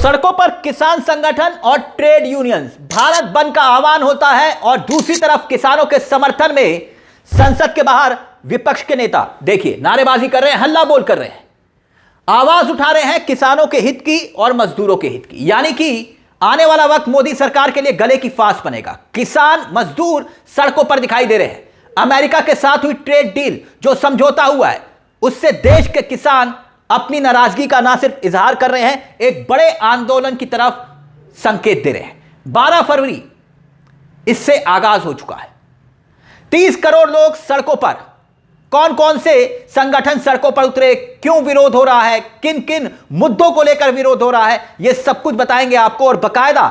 सड़कों पर किसान संगठन और ट्रेड यूनियंस, भारत बंद का आह्वान होता है और दूसरी तरफ किसानों के समर्थन में संसद के बाहर विपक्ष के नेता देखिए नारेबाजी कर रहे हैं, हल्ला बोल कर रहे हैं, आवाज उठा रहे हैं किसानों के हित की और मजदूरों के हित की। यानी कि आने वाला वक्त मोदी सरकार के लिए गले की फांस बनेगा। किसान मजदूर सड़कों पर दिखाई दे रहे हैं। अमेरिका के साथ हुई ट्रेड डील जो समझौता हुआ है उससे देश के किसान अपनी नाराजगी का ना सिर्फ इजहार कर रहे हैं, एक बड़े आंदोलन की तरफ संकेत दे रहे हैं। 12 फरवरी इससे आगाज हो चुका है। 30 करोड़ लोग सड़कों पर। कौन कौन से संगठन सड़कों पर उतरे, क्यों विरोध हो रहा है, किन किन मुद्दों को लेकर विरोध हो रहा है, यह सब कुछ बताएंगे आपको। और बकायदा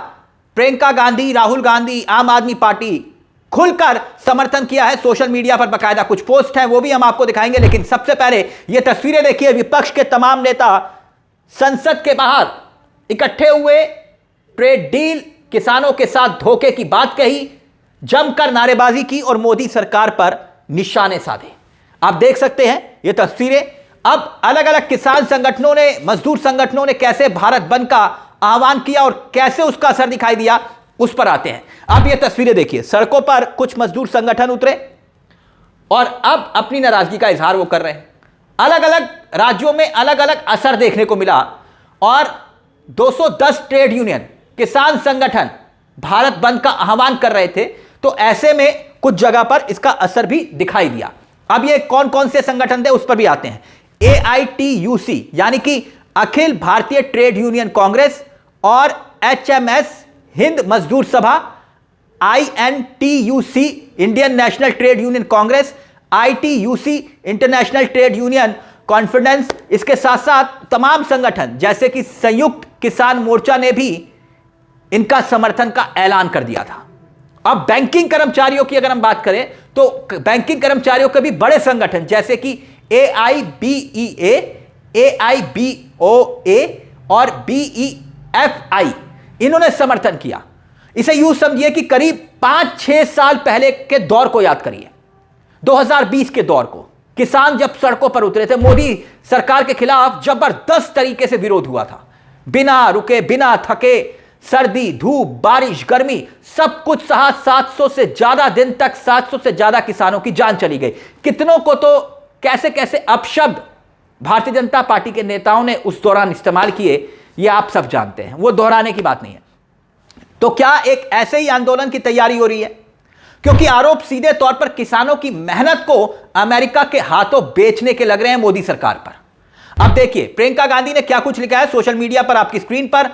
प्रियंका गांधी, राहुल गांधी, आम आदमी पार्टी खुलकर समर्थन किया है सोशल मीडिया पर, बकायदा कुछ पोस्ट हैं वो भी हम आपको दिखाएंगे। लेकिन सबसे पहले ये तस्वीरें देखिए, विपक्ष के तमाम नेता संसद के बाहर इकट्ठे हुए, ट्रेड डील, किसानों के साथ धोखे की बात कही, जमकर नारेबाजी की और मोदी सरकार पर निशाने साधे। आप देख सकते हैं ये तस्वीरें। अब अलग अलग किसान संगठनों ने, मजदूर संगठनों ने कैसे भारत बंद का आह्वान किया और कैसे उसका असर दिखाई दिया, उस पर आते हैं। अब ये तस्वीरें देखिए, सड़कों पर कुछ मजदूर संगठन उतरे और अब अपनी नाराजगी का इजहार वो कर रहे हैं। अलग अलग राज्यों में अलग अलग असर देखने को मिला और 210 ट्रेड यूनियन, किसान संगठन भारत बंद का आह्वान कर रहे थे, तो ऐसे में कुछ जगह पर इसका असर भी दिखाई दिया। अब ये कौन कौन से संगठन थे उस पर भी आते हैं। AITUC यानी कि अखिल भारतीय ट्रेड यूनियन कांग्रेस और HMS हिंद मजदूर सभा, INTUC Indian national trade union Congress, ITUC international trade union conference, इसके साथ साथ तमाम संगठन जैसे कि संयुक्त किसान मोर्चा ने भी इनका समर्थन का ऐलान कर दिया था। अब बैंकिंग कर्मचारियों की अगर हम बात करें तो बैंकिंग कर्मचारियों के भी बड़े संगठन जैसे कि AIBEA, AIBOA और BEFI इन्होंने समर्थन किया। इसे यूं समझिए कि करीब 5-6 साल पहले के दौर को याद करिए, 2020 के दौर को। किसान जब सड़कों पर उतरे थे, मोदी सरकार के खिलाफ जबरदस्त तरीके से विरोध हुआ था, बिना रुके, बिना थके, सर्दी, धूप, बारिश, गर्मी, सब कुछ सहा। 700 से ज्यादा दिन तक 700 से ज्यादा किसानों की जान चली गई। कितनों को तो कैसे कैसे अपशब्द भारतीय जनता पार्टी के नेताओं ने उस दौरान इस्तेमाल किए, ये आप सब जानते हैं, वो दोहराने की बात नहीं है। तो क्या एक ऐसे ही आंदोलन की तैयारी हो रही है? क्योंकि आरोप सीधे तौर पर किसानों की मेहनत को अमेरिका के हाथों बेचने के लग रहे हैं मोदी सरकार पर। अब देखिए प्रियंका गांधी ने क्या कुछ लिखा है सोशल मीडिया पर, आपकी स्क्रीन पर।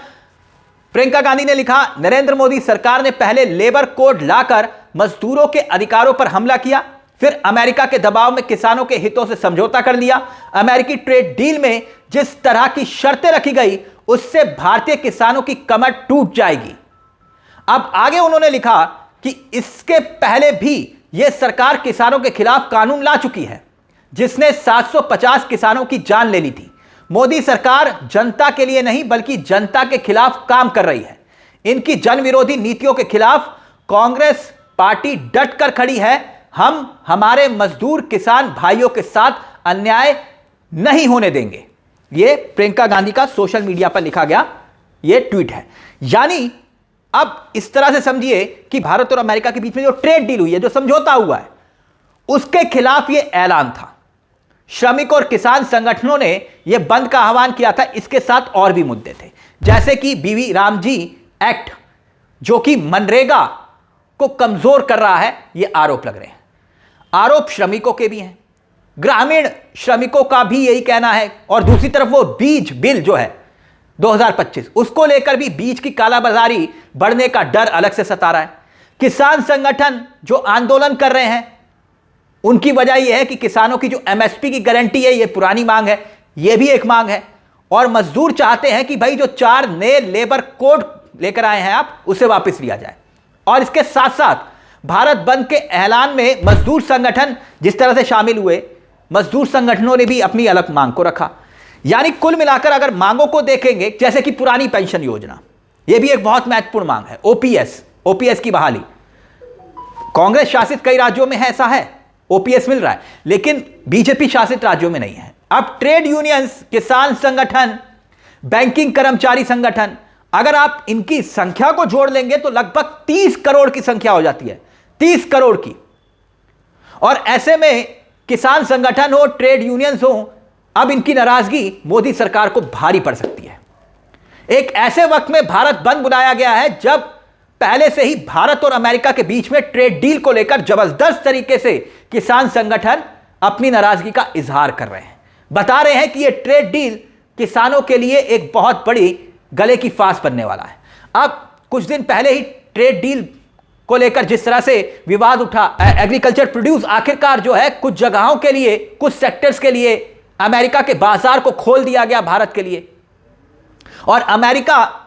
प्रियंका गांधी ने लिखा, नरेंद्र मोदी सरकार ने पहले लेबर कोड लाकर मजदूरों के अधिकारों पर हमला किया, फिर अमेरिका के दबाव में किसानों के हितों से समझौता कर लिया। अमेरिकी ट्रेड डील में जिस तरह की शर्तें रखी गई उससे भारतीय किसानों की कमर टूट जाएगी। अब आगे उन्होंने लिखा कि इसके पहले भी यह सरकार किसानों के खिलाफ कानून ला चुकी है जिसने 750 किसानों की जान ले ली थी। मोदी सरकार जनता के लिए नहीं बल्कि जनता के खिलाफ काम कर रही है। इनकी जन विरोधी नीतियों के खिलाफ कांग्रेस पार्टी डट कर खड़ी है। हम हमारे मजदूर किसान भाइयों के साथ अन्याय नहीं होने देंगे। यह प्रियंका गांधी का सोशल मीडिया पर लिखा गया यह ट्वीट है। यानी अब इस तरह से समझिए कि भारत और अमेरिका के बीच में जो ट्रेड डील हुई है, जो समझौता हुआ है, उसके खिलाफ यह ऐलान था। श्रमिक और किसान संगठनों ने यह बंद का आह्वान किया था। इसके साथ और भी मुद्दे थे जैसे कि बीवी रामजी एक्ट जो कि मनरेगा को कमजोर कर रहा है, यह आरोप लग रहे हैं। आरोप श्रमिकों के भी हैं, ग्रामीण श्रमिकों का भी यही कहना है। और दूसरी तरफ वो बीज बिल जो है 2025, उसको लेकर भी बीज की कालाबाजारी बढ़ने का डर अलग से सता रहा है। किसान संगठन जो आंदोलन कर रहे हैं उनकी वजह यह है कि किसानों की जो MSP की गारंटी है, यह पुरानी मांग है, यह भी एक मांग है। और मजदूर चाहते हैं कि भाई जो 4 नए लेबर कोड लेकर आए हैं आप, उसे वापस लिया जाए। और इसके साथ साथ भारत बंद के ऐलान में मजदूर संगठन जिस तरह से शामिल हुए, मजदूर संगठनों ने भी अपनी अलग मांग को रखा। यानी कुल मिलाकर अगर मांगों को देखेंगे, जैसे कि पुरानी पेंशन योजना, यह भी एक बहुत महत्वपूर्ण मांग है। OPS की बहाली, कांग्रेस शासित कई राज्यों में है, ऐसा है, OPS मिल रहा है, लेकिन बीजेपी शासित राज्यों में नहीं है। अब ट्रेड यूनियंस, किसान संगठन, बैंकिंग कर्मचारी संगठन अगर आप इनकी संख्या को जोड़ लेंगे तो लगभग 30 करोड़ की संख्या हो जाती है, 30 करोड़ की। और ऐसे में किसान संगठन हो, ट्रेड यूनियंस हो, अब इनकी नाराजगी मोदी सरकार को भारी पड़ सकती है। एक ऐसे वक्त में भारत बंद बुलाया गया है जब पहले से ही भारत और अमेरिका के बीच में ट्रेड डील को लेकर जबरदस्त तरीके से किसान संगठन अपनी नाराजगी का इजहार कर रहे हैं। बता रहे हैं कि यह ट्रेड डील किसानों के लिए एक बहुत बड़ी गले की फांस बनने वाला है। अब कुछ दिन पहले ही ट्रेड डील को लेकर जिस तरह से विवाद उठा, एग्रीकल्चर प्रोड्यूस आखिरकार जो है कुछ जगहों के लिए, कुछ सेक्टर्स के लिए अमेरिका के बाजार को खोल दिया गया भारत के लिए, और अमेरिका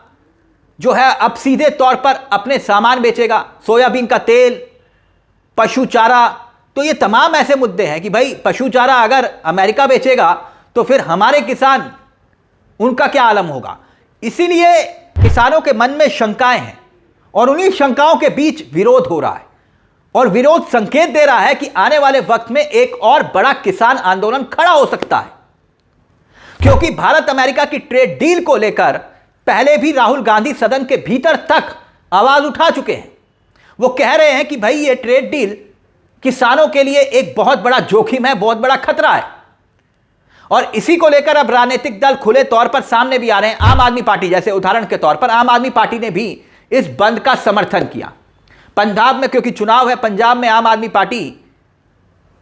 जो है अब सीधे तौर पर अपने सामान बेचेगा, सोयाबीन का तेल, पशु चारा। तो ये तमाम ऐसे मुद्दे हैं कि भाई पशु चारा अगर अमेरिका बेचेगा तो फिर हमारे किसान, उनका क्या आलम होगा। इसीलिए किसानों के मन में शंकाएं हैं और उन्हीं शंकाओं के बीच विरोध हो रहा है, और विरोध संकेत दे रहा है कि आने वाले वक्त में एक और बड़ा किसान आंदोलन खड़ा हो सकता है। क्योंकि भारत अमेरिका की ट्रेड डील को लेकर पहले भी राहुल गांधी सदन के भीतर तक आवाज उठा चुके हैं। वो कह रहे हैं कि भाई ये ट्रेड डील किसानों के लिए एक बहुत बड़ा जोखिम है, बहुत बड़ा खतरा है। और इसी को लेकर अब राजनीतिक दल खुले तौर पर सामने भी आ रहे हैं। आम आदमी पार्टी जैसे उदाहरण के तौर पर आम आदमी पार्टी ने भी इस बंद का समर्थन किया। पंजाब में क्योंकि चुनाव है, पंजाब में आम आदमी पार्टी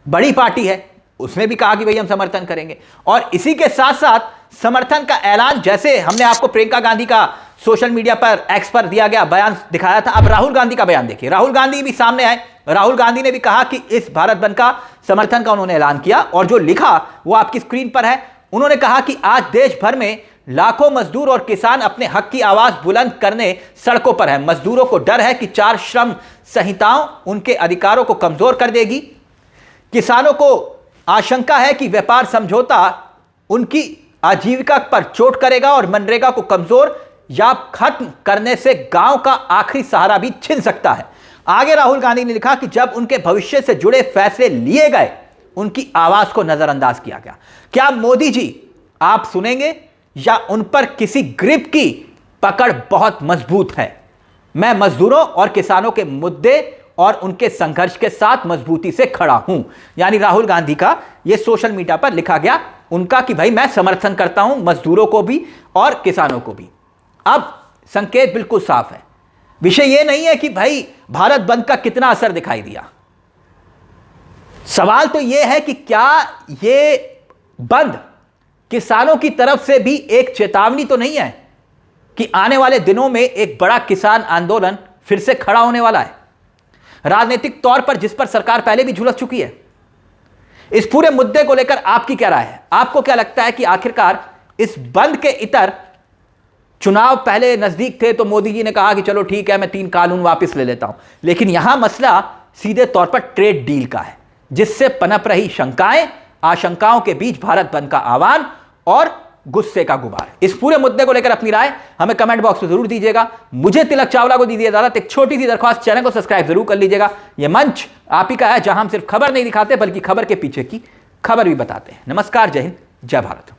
बड़ी पार्टी है, उसने भी कहा कि भाई हम समर्थन करेंगे। और इसी के साथ साथ समर्थन का ऐलान, जैसे हमने आपको प्रियंका गांधी का सोशल मीडिया पर एक्स पर दिया गया बयान दिखाया था, अब राहुल गांधी का बयान देखिए। राहुल गांधी भी सामने आए, राहुल गांधी ने भी कहा कि इस भारत बंद का समर्थन का उन्होंने ऐलान किया, और जो लिखा वो आपकी स्क्रीन पर है। उन्होंने कहा कि आज देश भर में लाखों मजदूर और किसान अपने हक की आवाज बुलंद करने सड़कों पर है। मजदूरों को डर है कि 4 श्रम संहिताओं उनके अधिकारों को कमजोर कर देगी। किसानों को आशंका है कि व्यापार समझौता उनकी आजीविका पर चोट करेगा और मनरेगा को कमजोर या खत्म करने से गांव का आखिरी सहारा भी छिन सकता है। आगे राहुल गांधी ने लिखा कि जब उनके भविष्य से जुड़े फैसले लिए गए, उनकी आवाज को नजरअंदाज किया गया। क्या मोदी जी आप सुनेंगे या उन पर किसी ग्रिप की पकड़ बहुत मजबूत है? मैं मजदूरों और किसानों के मुद्दे और उनके संघर्ष के साथ मजबूती से खड़ा हूं। यानी राहुल गांधी का यह सोशल मीडिया पर लिखा गया उनका कि भाई मैं समर्थन करता हूं मजदूरों को भी और किसानों को भी। अब संकेत बिल्कुल साफ है। विषय यह नहीं है कि भाई भारत बंद का कितना असर दिखाई दिया। सवाल तो यह है कि क्या यह बंद किसानों की तरफ से भी एक चेतावनी तो नहीं है कि आने वाले दिनों में एक बड़ा किसान आंदोलन फिर से खड़ा होने वाला है, राजनीतिक तौर पर, जिस पर सरकार पहले भी झुलस चुकी है। इस पूरे मुद्दे को लेकर आपकी क्या राय है? आपको क्या लगता है कि आखिरकार इस बंद के इतर, चुनाव पहले नजदीक थे तो मोदी जी ने कहा कि चलो ठीक है मैं 3 कानून वापस ले लेता हूं, लेकिन यहां मसला सीधे तौर पर ट्रेड डील का है, जिससे पनप रही शंकाएं, आशंकाओं के बीच भारत बंद का आह्वान और गुस्से का गुबार। इस पूरे मुद्दे को लेकर अपनी राय हमें कमेंट बॉक्स में जरूर दीजिएगा। मुझे तिलक चावला को दीजिए इजाजत। एक छोटी सी दरख्वास्त, चैनल को सब्सक्राइब जरूर कर लीजिएगा। यह मंच आप ही का है जहां हम सिर्फ खबर नहीं दिखाते बल्कि खबर के पीछे की खबर भी बताते हैं। नमस्कार, जय हिंद, जय भारत।